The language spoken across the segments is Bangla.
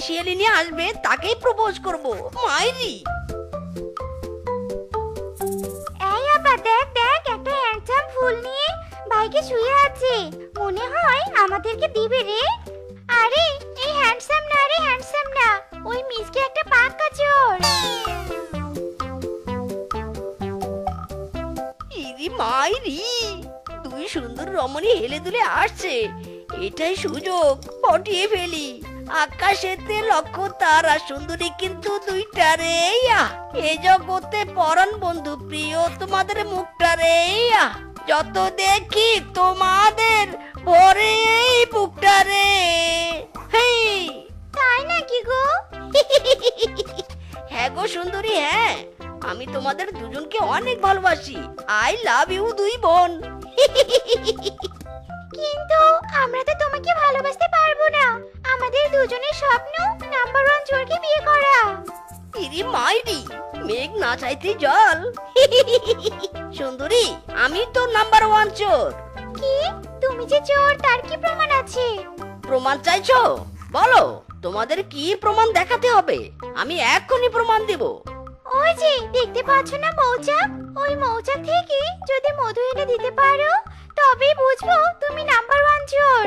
শিয়ালি নিয়ে আসবে তাকেই প্রপোজ করব। মাইরি এই আপা দেখ দেখ, একটা হ্যান্ডসাম ফুল নিয়ে বাইকে শুয়ে আছে, মনে হয় আমাদেরকে দিবে রে। আরে এই হ্যান্ডসাম না রে, হ্যান্ডসাম না, ওই মিসকে একটা পাক্কা চোর। ইরি মাইরি, দুই সুন্দর রমণী হেলে দুলে আসছে, এটাই সুযোগ, পটিয়ে ফেলি। আকাশেতে লক্ষ্য তারা সুন্দরী কিন্তু দুইটা রে। এ জগতে পরাণ বন্ধু প্রিয় তোমাদের মুখটা রে। যত দেখি তোমাদের ভরে এই বুকটা রে। হেই তাই নাকি গো? হ্যাঁ গো সুন্দরী, হ্যাঁ, আমি তোমাদের দুজনকে অনেক ভালোবাসি। আই লাভ ইউ দুই বোন। কিন্তু আমরা তো তোমাকে ভালোবাসতে পারবো না, আমাদের দুজনের স্বপ্ন নাম্বার ওয়ান চোরকে বিয়ে করা। ইরি মাইরি, মেঘ না চাইতে জল। সুন্দরী, আমি তো নাম্বার ওয়ান চোর। কি, তুমি যে চোর তার কি প্রমাণ আছে? প্রমাণ চাইছো? বলো, তোমাদের কি প্রমাণ দেখাতে হবে? আমি এক্ষুনি প্রমাণ দেব। ওই যে দেখতে পাচ্ছ না মৌচাক, ওই মৌচাক থেকে যদি মধু এনে দিতে পারো তবেই বুঝবো তুমি নাম্বার ওয়ান চোর।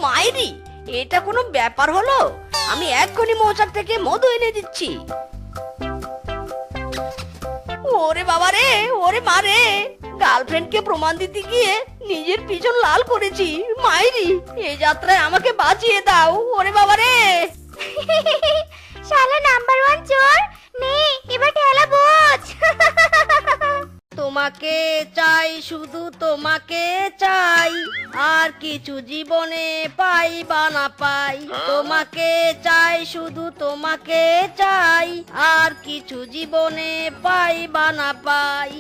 মাইরি, এটা কোনো ব্যাপার হলো? আমি এক্ষুনি মৌচাক থেকে মধু এনে দিচ্ছি। ওরে বাবা রে, ওরে মা রে, গার্লফ্রেন্ডকে প্রমাণ দিতে গিয়ে নিজের পিছন লাল করেছি। মাইরি, এই যাত্রায় আমাকে বাঁচিয়ে দাও। ওরে বাবা রে, শালা নাম্বার ওয়ান চোর, নে এবার ঠেলা বোঝ। তোমাকে চাই, শুধু তোমাকে চাই, আর কিছু জীবনে পাই বা না পাই। তোমাকে চাই, শুধু তোমাকে চাই, আর কিছু জীবনে পাই বা না পাই।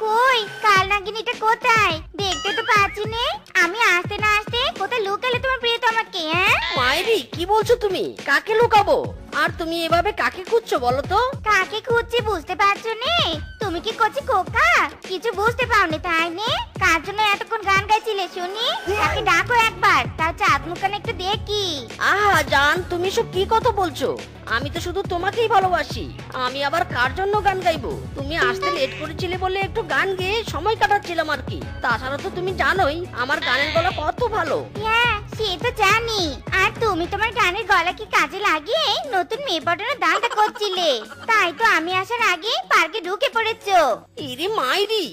কই কাল নাগিনীটা কোথায়? দেখতে তো পাচ্ছি নে। আমি আসতে না আসতে কোথায় লুকালে তোমার প্রিয়তমাকে? হ্যাঁ, মায়েরি, কি বলছো তুমি? কাকে লুকাবো? আর তুমি এভাবে কাকে খুঁজছো বলো তো? কাকে খুঁজছি বুঝতে পারছো নে? তুমি কি করছি খোকা? কিছু বুঝতে পাওনি তাই নে? কার জন্য এতক্ষণ গান গাইছিলে শুনি? তাকে ডাকো একবার, তার চাঁদ মুখখানা একটু দেখি। আহা জান, তুমি সব কি কথা বলছো? আমি তো শুধু তোমাকেই ভালোবাসি। আমি আবার কার জন্য গান গাইবো? তুমি আসতে লেট করেছিলে বলে একটু গান গেয়ে সময় কাটাচ্ছিলাম আর কি। তাছাড়া তো তুমি জানোই আমার গানের গলা কত ভালো। হ্যাঁ সে তো জানি। আর তুমি তোমার গানের গলা কি কাজে লাগিয়ে নতুন মেয়ে পটানোর দানটা করছিলে, তাই তো আমি আসার আগে পার্কে ঢুকে পড়েছো। ইরে মাইরি,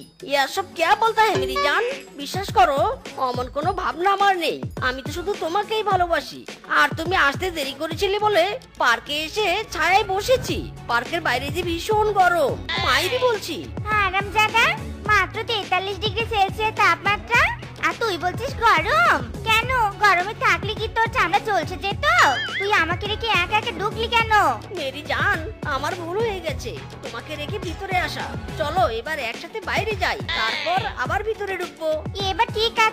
এসব কে বলতা হে মেরি জান? বিশ্বাস করো, অমন কোনো ভাবনা আমার নেই। আমি তো শুধু তোমাকেই ভালোবাসি। আর তুমি আসতে দেরি করেছিলে বলে পার্কে এসে ছায়ায় বসেছি। পার্কের বাইরে যে ভীষণ গরম, মাইরি বলছি। হারামজাদা, মাত্র 43 ডিগ্রি সেলসিয়াস তাপমাত্রা, আর তুই বলছিস গরম? কেন, গরমে থাকলে কি তোর চামড়া চলছে যেত? তুই আমাকে রেখে একা একা ঢুকলি কেন? মেরি জান, আমার ভুল হয়ে গেছে তোমাকে রেখে ভিতরে আসা। চলো এবার একসাথে বাইরে যাই, তারপর আবার ভিতরে ঢুকবো। এবার ঠিক আছে।